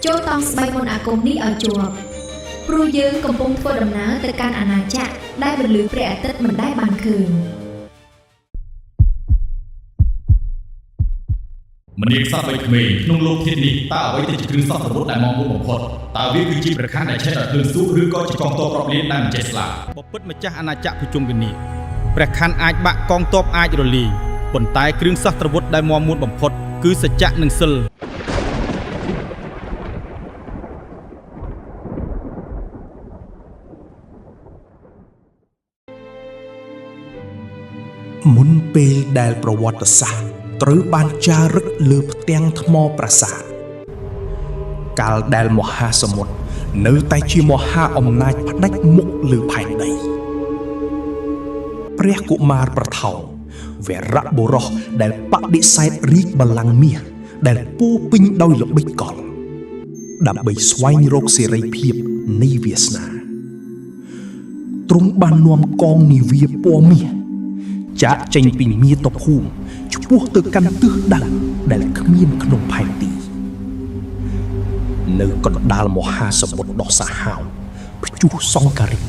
ចូលតង់ស្បែកមុនអាគមនេះឲ្យជាប់ព្រោះយើងកំពុងធ្វើដំណើរទៅកាន់អាណាចក្រដែលពន្លឺព្រះអាទិត្យមិនដែលបានឃើញមនាងសត្វវ័យក្មេងក្នុងលោកធាតុនេះតើអ្វីទៅជាគ្រឿងសត្វសមុទ្រដែលមកមុខបំផុតតើវាគឺជាប្រខានដែលឆេះដល់ភ្លើងស៊ូឬក៏ជាកងទ័ពរាប់លានដែលមិនចេះស្លាប់បពុតម្ចាស់អាណាចក្រប្រជុំគ្នានេះព្រះខ័នអាចបាក់កងទ័ពអាចរលាយប៉ុន្តែគ្រឿងសត្វត្រវុតដែលមកមុខបំផុតគឺសច្ចៈនិងសិលមុនពេលដែលប្រវត្តិសាស្ត្រត្រូវបានចារឹកលើផ្ទាំងថ្មប្រាសាទកាលដែលមហាសមុទ្រនៅតែជាមហាអំណាចផ្ដាច់មុខលើផែនដីព្រះកុមារប្រថោងវរៈបុរសដែលបដិសេធរាជបល្ល័ង្កមាសដែលពោពេញដោយល្បិចកលដើម្បីស្វែងរកសេរីភាពនៃវាសនាទ្រង់បាននាំកងនាវាពណ៌មាសចាក់ចេញពីមាតុភូមិឆ្ពោះទៅកាន់ទិសដៅដែលគ្មានក្នុងផែនទីនៅកណ្ដាលមហាសមុទ្រដ៏សាហាវព្យុះសង្ការី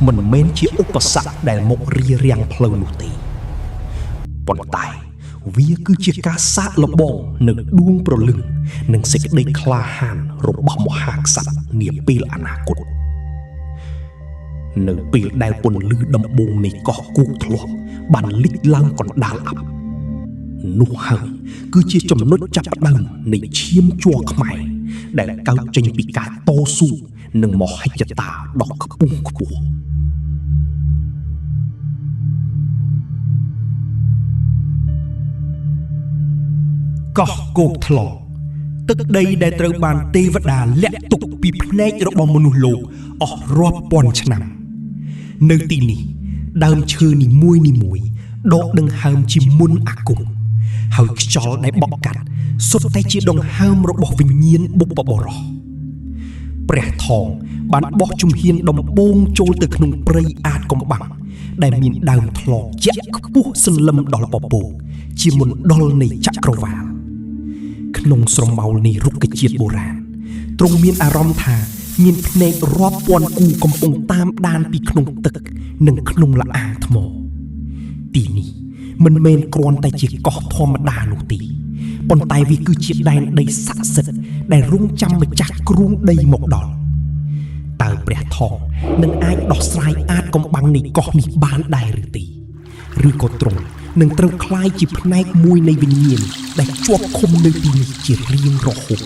មិនមែនជាឧបសគ្គដែលមករារាំងផ្លូវនោះទេប៉ុន្តែវាគឺជាការសាកល្បងនៅដួងព្រលឹងនិងសេចក្តីក្លាហានរបស់មហាក្សត្រនាពេលអនាគតនៅពេលដែលពន្លឺដំបូងនៃកោះគោកធ្លាក់បានលិចឡើងកណ្ដាលអ័ព្ទនោះហើយគឺជាចំណុចចាប់ផ្ដើមនៃឈាមជ័រខ្មែរដែលកើតចេញពីការតស៊ូនិងមហិច្ឆតាដ៏ខ្ពង់ខ្ពស់កោះគោកធ្លាក់ទឹកដីដែលត្រូវបានទេវតាលាក់ទុកពីភ្នែករបស់មនុស្សលោកអស់រាប់ពាន់ឆ្នាំនៅទីនេះដើមឈើនីមួយៗដកដង្ហើមជាមុនអាគមហើយខ្យល់ដែលបក់កាត់សុទ្ធតែជាដង្ហើមរបស់វិញ្ញាណបុព្វបុរសព្រះថោងបានបោះជំហានដំបូងចូលទៅក្នុងព្រៃអាតកំបាំងដែលមានដើមថ្លកជាក់ខ្ពស់សន្លឹមដល់ពពកជាមណ្ឌលនៃចក្រវាឡក្នុងស្រមោលនៃរុក្ខជាតិបុរាណទ្រង់មានអារម្មណ៍ថាមានភ្នែករាប់ពាន់គូកំពុងតាមដានពីក្នុងទឹកនិងក្នុងល្អាងថ្មទីនេះមិនមែនគ្រាន់តែជាកោះធម្មតានោះទេប៉ុន្តែវាគឺជាដែនដីស័ក្តិសិទ្ធិដែលរង់ចាំម្ចាស់គ្រងដីមកដល់តើព្រះថោងនឹងអាចដោះស្រាយអាតកំបាំងនៃកោះនេះបានដែរឬទេឬក៏ទ្រង់នឹងត្រូវคล้ายជាផ្នែកមួយនៃវិញ្ញាណដែលជាប់ឃុំនៅទីនេះជារៀងរហូត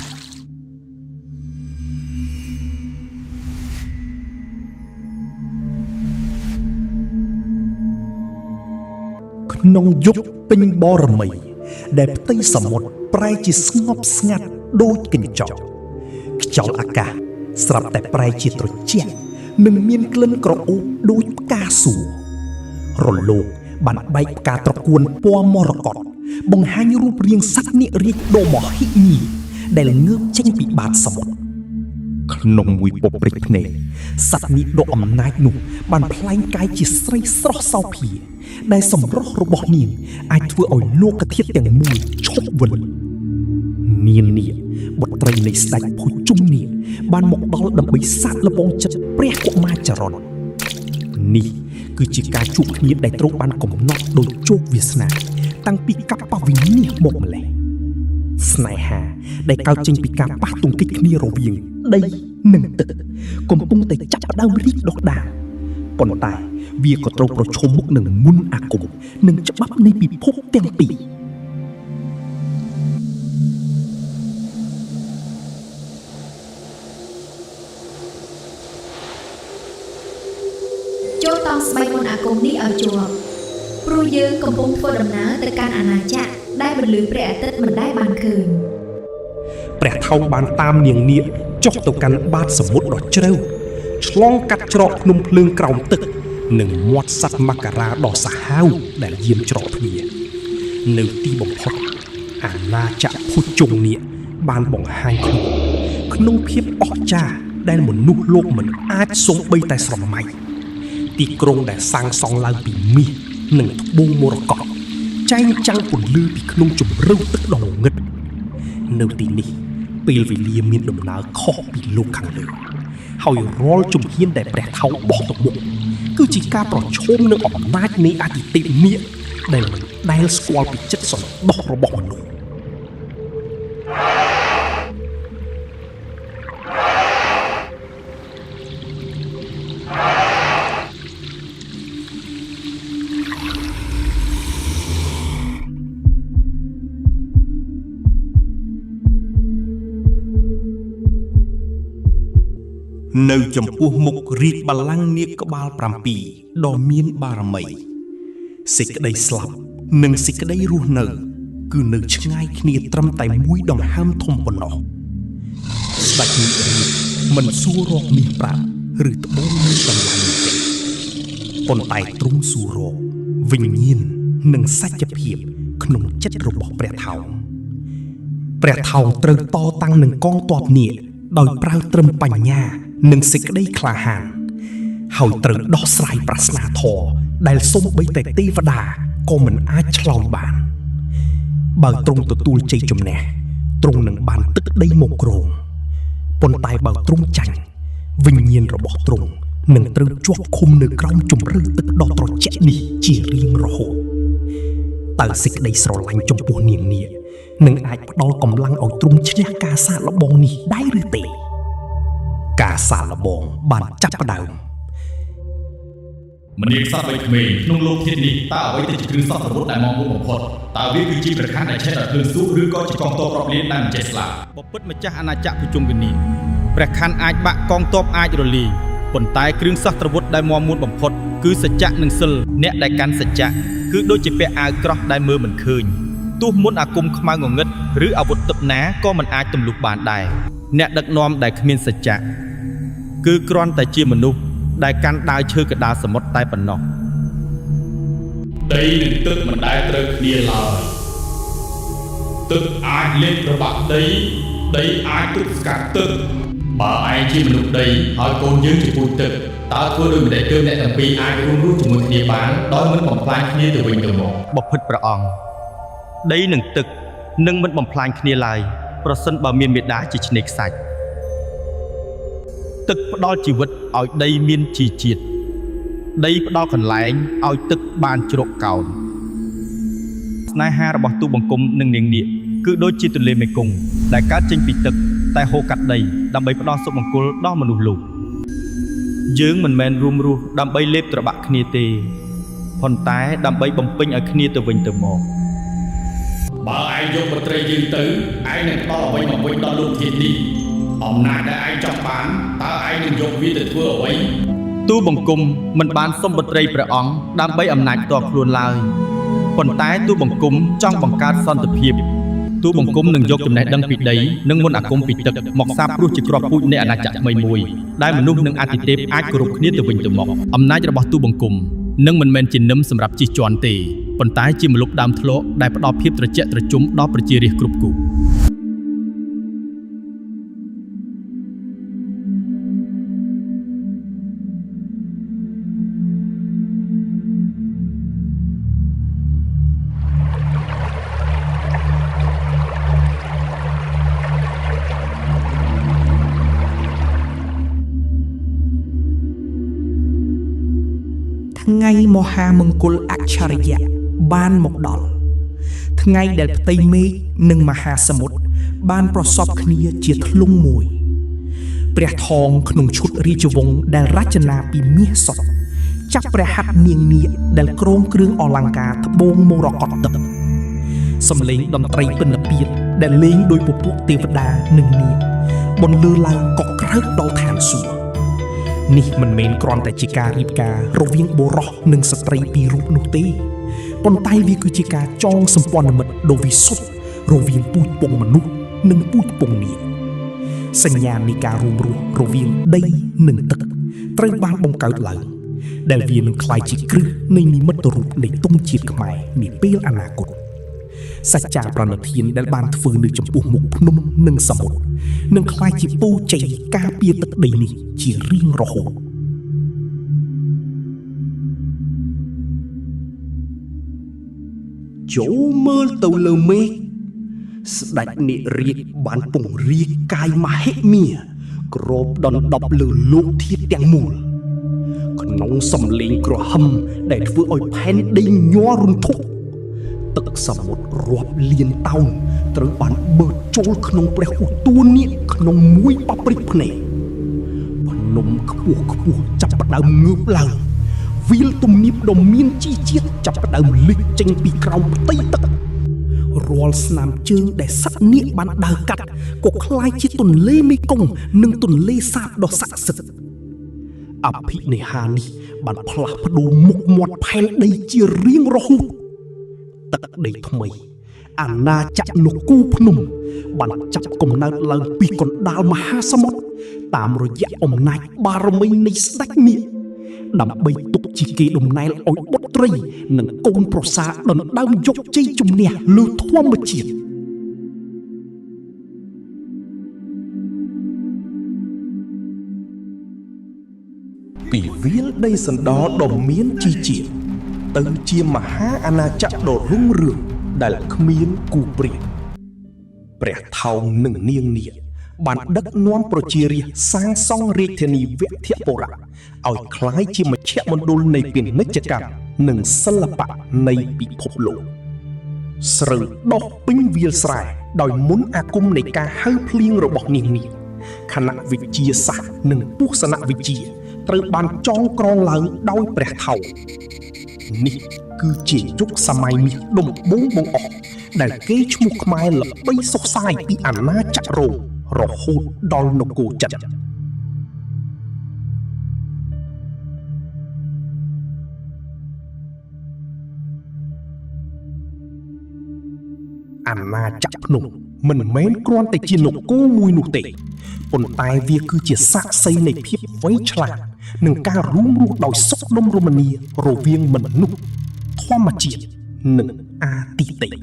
ក្នុងយុគពេញបរមីដែលផ្ទៃសមុទ្រប្រែជាស្ងប់ស្ងាត់ដូចកញ្ចក់ខ្យល់អាកាសស្រាប់តែប្រែជាត្រជាក់និងមានក្លិនក្រអូបដូចផ្កាសួររលកបានបែកផ្កាត្រកួនពណ៌មរកតបង្ហាញរូបរាងសត្វនាគរាជដ៏មហិមាដែលងើបចេញពីបាតសមុទ្រក្នុងមួយពព្រិចភ្នែកសត្វនាគដ៏អំណាចនោះបានប្លែងកាយជាស្រីស្រស់សោភាដែលសម្រស់របស់នាងអាចធ្វើឲ្យលោកធាតុទាំងមូលឈប់វិលនាងនេះបុត្រីនៃស្ដេចភុជុំនាគបានមកដល់ដើម្បីសាកល្បងចិត្តព្រះកុមារចរន្តនេះគឺជាការជួបគ្នាដែលត្រូវបានកំណត់ដោយជោគវាសនាតាំងពីកប្បវិនាសមកម្លេះស្នេហាដែលកើតចេញពីការប៉ះទង្គិចគ្នារវាងដីនិងទឹកកំពុងតែចាប់ផ្ដើមរីកដុះដាល ប៉ុន្តែវាក៏ត្រូវប្រឈមមុខនឹងមុនអាគមនិងច្បាប់នៃពិភពទាំងពីរចូលតង់ស្បែកមុនអាគមនេះឲ្យជាប់ព្រោះយើងកំពុងធ្វើដំណើរទៅកាន់អាណាចក្រដែលបន្លឺព្រះអាទិត្យមិនដែលបានឃើញព្រះថោងបានតាមនាងនាគចុះទៅកាន់បាតសមុទ្រដ៏ជ្រៅឆ្លងកាត់ច្រកភ្នំភ្លើងក្រោមទឹកនិងមាត់សត្វម៉ាការ៉ាដ៏សាហាវដែលយាមច្រកទ្វារនៅទីបំផុតអាណាចក្រភុជង្គនាគបានបង្ហាញខ្លួនក្នុងភាពអស្ចារ្យដែលមនុស្សលោកមិនអាចសូម្បីតែស្រមៃទីក្រុងដែលសាងសង់ឡើងពីមាសនិងត្បូងមរកតចែងចាំងពន្លឺពីក្នុងជម្រៅទឹកដ៏ងឹតនៅទីនេះពេលវេលាមានដំណើរខុសពីលោកខាងលើហើយរាល់ជំហានដែលព្រះថោងបោះទៅមុខគឺជាការប្រឈមនឹងអំណាចនៃអតិទេពនាគដែលមិនដែលស្គាល់ពីចិត្តសន្តោសរបស់មនុស្សនៅចំពោះមុខរាជបល្ល័ង្កនាគក្បាល7ដ៏មានបារមីសេចក្តីស្លាប់និងសេចក្តីរស់នៅគឺនៅឆ្ងាយគ្នាត្រឹមតែមួយដង្ហើមធំប៉ុណ្ណោះស្ដេចនាគរាជមិនសួររកមាសប្រាក់ឬត្បូងមានតម្លៃទេប៉ុន្តែទ្រង់សួររកវិញ្ញាណនិងសច្ចភាពក្នុងចិត្តរបស់ព្រះថោងព្រះថោងត្រូវតតាំងនឹងកងទ័ពនាគដោយប្រើត្រឹមបញ្ញានិងសេចក្តីក្លាហានហើយត្រូវដោះស្រាយប្រស្នាធម៌ដែលសូម្បីតែទេវតាក៏មិនអាចឆ្លើយបានបើទ្រង់ទទួលជ័យជំនះទ្រង់នឹងបានទឹកដីមកគ្រងប៉ុន្តែបើទ្រង់ចាញ់វិញ្ញាណរបស់ទ្រង់នឹងត្រូវជាប់ឃុំនៅក្រោមជម្រៅទឹកដ៏ត្រជាក់នេះជារៀងរហូតតើសេចក្តីស្រឡាញ់ចំពោះនាងនាគនឹងអាចផ្ដល់កម្លាំងឲ្យទ្រង់ឈ្នះការសាកល្បងនេះដែរឬទេការសាកល្បងបានចាប់ផ្ដើមមនាគសត្វវ័យក្មេងក្នុងលោកធាតុនេះតើអ្វីទៅជាគ្រឿងសត្វប្រវត្តិដែលមកមុខបំផុតតើវាគឺជាប្រខានដែលឆេះដល់ភ្លើងស៊ូឬក៏ជាកងទ័ពរាប់លានដែលមិនចេះស្លាប់បពុតម្ចាស់អាណាចក្រភុជង្គនាគព្រះខ័នអាចបាក់កងទ័ពអាចរលាយប៉ុន្តែគ្រឿងសត្វប្រវត្តិដែលមកមុនបំផុតគឺសច្ចៈនិងសិលអ្នកដែលកាន់សច្ចៈគឺដូចជាពាក់អាវក្រោះដែលមើលមិនឃើញទោះមុនអាគមខ្មៅងងឹតឬអាវុធទឹកណាក៏មិនអាចទម្លុះបានដែរអ្នកដឹកនាំដែលគ្មានសច្ចៈគឺគ្រាន់តែជាមនុស្សដែលកាន់ដាវឈើកដាលសមុទ្រតែប៉ុណ្ណោះដីនិងទឹកមិនដែលត្រូវគ្នាឡើយទឹកអាចលេបប្របាក់ដីដីអាចទប់ស្កាត់ទឹកបើឯងជាមនុស្សដីហើយកូនយើងជាពូជទឹកតើធ្វើដូចម្តេចទើបអ្នកទាំងពីរអាចរួមរស់ជាមួយគ្នាបានដោយមិនបំផ្លាញគ្នាទៅវិញទៅមកបព្វព្រះអង្គដីនិងទឹកនឹងមិនបំផ្លាញគ្នាឡើយប្រសិនបើមានមេដាជាឆ្នេរខ្សាច់ទឹកផ្ដល់ជីវិតឲ្យដីមានជីជាតិដីផ្ដល់កន្លែងឲ្យទឹកបានជ្រកកោនស្នេហារបស់ទូបង្គំនិងនាងនាគគឺដូចជាទន្លេមេគង្គដែលកើតចេញពីទឹកតែហូរកាត់ដីដើម្បីផ្ដល់សុភមង្គលដល់មនុស្សលោកយើងមិនមែនរួមរស់ដើម្បីលេបត្របាក់គ្នាទេប៉ុន្តែដើម្បីបំពេញឲ្យគ្នាទៅវិញទៅមកបើឯងយកមន្ត្រីយើងទៅឯងនឹងផ្ដល់អ្វីមកវិញដល់លោកធាតុនេះអំណាចដែលឯងចង់បានតើឯងនឹងយកវាទៅធ្វើអ្វីទូបង្គំមិនបានសុំមន្ត្រីព្រះអង្គដើម្បីអំណាចផ្ទាល់ខ្លួនឡើយប៉ុន្តែទូបង្គំចង់បង្កើតសន្តិភាពទូបង្គំនឹងយកចំណេះដឹងពីដីនិងមន្តអាគមពីទឹកមកសាបព្រោះជាគ្រាប់ពូជនៃអាណាចក្រថ្មីមួយដែលមនុស្សនិងអាទិទេពអាចគោរពគ្នាទៅវិញទៅមកអំណាចរបស់ទូបង្គំនឹងមិនមែនជានឹមសម្រាប់ជិះជាន់ទេប៉ុន្តែជាម្លប់ដើមធ្លកដែលផ្ដល់ភាពត្រជាក់ត្រជុំដល់ប្រជារាស្ត្រគ្រប់គូថ្ងៃមហាមង្គលអច្ឆរិយៈបានមកដល់ថ្ងៃដែលផ្ទៃមេឃនិងមហាសមុទ្របានប្រសពគ្នាជាធ្លុងមួយព្រះថោងក្នុងឈុតរាជវង្សដែលរចនាពីមាសសុទ្ធ ចាប់ព្រះហាត់នាងនាគដែលក្រងគ្រឿងអលង្ការត្បូងមរកតទឹកសំឡេងតន្ត្រីពិណពាទ្យដែលលេងដោយពពួកទេវតានិងនាគបន្លឺឡើងកក្រើកដល់ឋានសួគ៌នេះមិនមែនគ្រាន់តែជាការរៀបការរវាងបុរសនិងស្ត្រីពីររូបនោះទេប៉ុន្តែវាគឺជាការចងសម្ព័ន្ធមិត្តដ៏វិសុទ្ធរវាងពូជពងមនុស្សនិងពូជពងនាគសញ្ញានៃការរួមរស់រវាងដីនិងទឹកត្រូវបានបង្កើតឡើងដែលវានឹងក្លាយជាគ្រឹះនៃនិមិត្តរូបនៃទង់ជាតិខ្មែរនាពេលអនាគតសច្ចាប្រណិធានដែលបានធ្វើនៅចំពោះមុខភ្នំនិងសមុទ្រនឹងក្លាយជាពរជ័យការពារទឹកដីនេះជារៀងរហូតចូលមើលទៅលើមេឃស្ដេចនាគរាជបានពង្រាយកាយមហិមាគ្របដណ្ដប់លើលោកធាតុទាំងមូលក្នុងសំឡេងក្រហមដែលធ្វើឲ្យផែនដីញ័ររន្ធត់ទឹកសមុទ្ររាប់លានតោនត្រូវបានបឺតចូលក្នុងព្រះឧទោនាគក្នុងមួយប៉ព្រិចភ្នែកភ្នំខ្ពស់ខ្ពស់ចាប់ផ្ដើមងើបឡើងវាលទំនាបដ៏មានជីជាតិចាប់ផ្ដើមលេចចេញពីក្រោមផ្ទៃទឹករាល់ស្នាមជើងដែលសត្វនាគបានដើរកាត់ក៏คล้ายជាទន្លេមេគង្គនិងទន្លេសាបដ៏ស័ក្តិសិទ្ធិអភិនិហានេះបានផ្លាស់ប្ដូរមុខមាត់ផែនដីជារៀងរហូតទឹកដីថ្មីអាណាចក្រនគរភ្នំបានចាប់កំណើតឡើងពីកណ្ដាលមហាសមុទ្រតាមរយៈអំណាចបារមីនៃស្ដេចនាគដើម្បីទុកជាគេដំណែលឲ្យបុត្រីនិងកូនប្រសាដណ្ដើមយកជ័យជំនះលើធម្មជាតិពីវាលដីសណ្ដោដ៏មានជីជាតិទៅជាមហាអាណាចក្រដ៏រុងរឿងដែលគ្មានគូប្រៀបព្រះថោងនិងនាងនាគបានដឹកនាំប្រជារាស្ត្រសាងសង់រាជធានីវធបុរៈឲ្យក្លាយជាមជ្ឈមណ្ឌលនៃពាណិជ្ជកម្មនិងសិល្បៈនៃពិភពលោកស្រូវដុះពេញវាលស្រែដោយមន្តអាគមនៃការហៅភ្លៀងរបស់នាងនាគគណៈវិទ្យាសាស្ត្រនិងទស្សនវិជ្ជាត្រូវបានចងក្រងឡើងដោយព្រះថោងនេះគឺជាយុគសម័យមាសដំបូងបង្អស់ដែលគេឈ្មោះខ្មែរល្បីសុខសាយពីអាណាចក្ររ៉ូមរហូតដល់នគរចិនអាណាចក្រភ្នំមិនមែនគ្រាន់តែជានគរមួយនោះទេប៉ុន្តែវាគឺជាសាក្សីនៃភាពវៃឆ្លាតនិងការរួមរស់ដោយសុខដុមរមនារវាងមនុស្សធម្មជាតិនិងអាទិទេព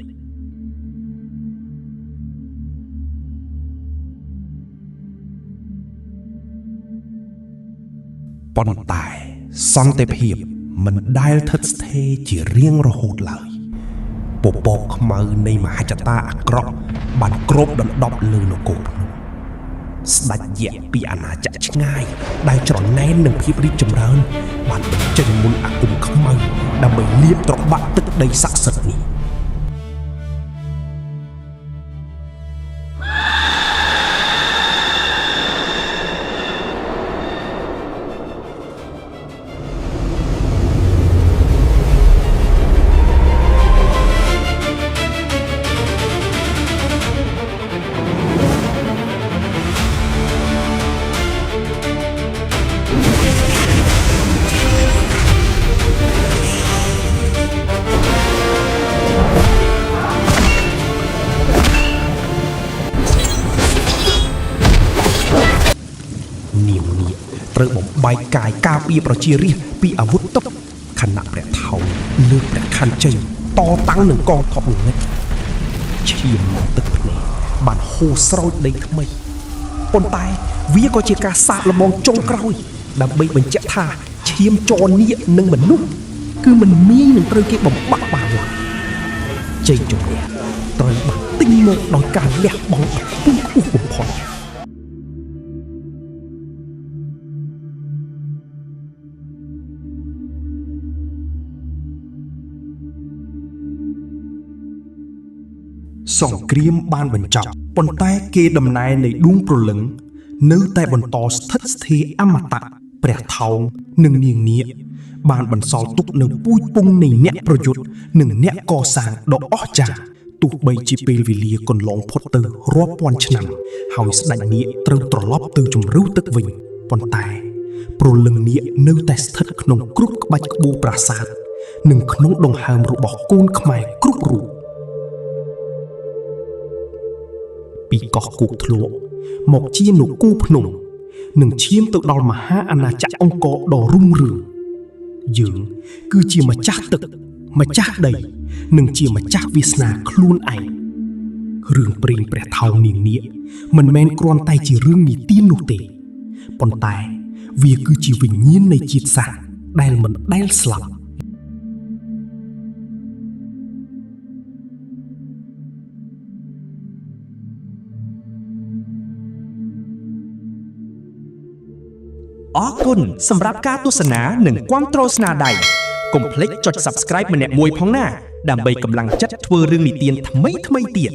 ប៉ុន្តែសន្តិភាពមិនដែលស្ថិតស្ថេរជារៀងរហូតឡើយពពកខ្មៅនៃមហិច្ឆតាអាក្រក់បានគ្របដណ្ដប់លើនគរភ្នំស្ដេចយក្សពីអាណាចក្រឆ្ងាយដែលច្រណែននឹងភាពរីកចម្រើនបានបញ្ចេញមន្តអាគមខ្មៅដើម្បីលាបត្របាក់ទឹកដីស័ក្តិសិទ្ធិនេះត្រូវបំបែកកាយការពារប្រជារាស្ត្រពីអាវុធទឹកខណៈព្រះថោងលើកព្រះខ័នចេញតតាំងនឹងកងទ័ពងងឹតឈាមនិងទឹកភ្នែកបានហូរស្រោចដីថ្មីប៉ុន្តែវាក៏ជាការសាកល្បងចុងក្រោយដើម្បីបញ្ជាក់ថាឈាមចរនាគនិងមនុស្សគឺមិនងាយនឹងត្រូវគេបំបាក់បានឡើយជ័យជំនះត្រូវបានទិញមកដោយការលះបង់ដ៏ខ្ពស់បំផុតសង្គ្រាមបានបញ្ចប់ប៉ុន្តែគេដំណែលនៃដួងព្រលឹងនៅតែបន្តស្ថិតស្ថេរអមតៈ ព្រះថោងនិងនាងនាគបានបន្សល់ទុកនៅពូជពង្សនៃអ្នកប្រយុទ្ធនិងអ្នកកសាងដ៏អស្ចារ្យទោះបីជាពេលវេលាកន្លងផុតទៅរាប់ពាន់ឆ្នាំហើយស្ដេចនាគត្រូវត្រឡប់ទៅជម្រៅទឹកវិញប៉ុន្តែព្រលឹងនាគនៅតែស្ថិតក្នុងគ្រប់ក្បាច់ក្បូរប្រាសាទនិងក្នុងដង្ហើមរបស់កូនខ្មែរគ្រប់រូបពីកោះគោកធ្លក់មកជានគរភ្នំនិងឈានទៅដល់មហាអាណាចក្រអង្គរដ៏រុងរឿងយើងគឺជាម្ចាស់ទឹកម្ចាស់ដីនិងជាម្ចាស់វាសនាខ្លួនឯងរឿងព្រេងព្រះថោងនាងនាគមិនមែនគ្រាន់តែជារឿងនិទាននោះទេប៉ុន្តែវាគឺជាវិញ្ញាណនៃជាតិសាសន៍ដែលមិនដែលស្លាប់អរគុណសម្រាប់ការទស្សនានិងគាំទ្រស្នាដៃកុំភ្លេចចុច Subscribe ម្នាក់មួយផងណាដើម្បីកម្លាំងចិត្តធ្វើរឿងនិទានថ្មីៗទៀត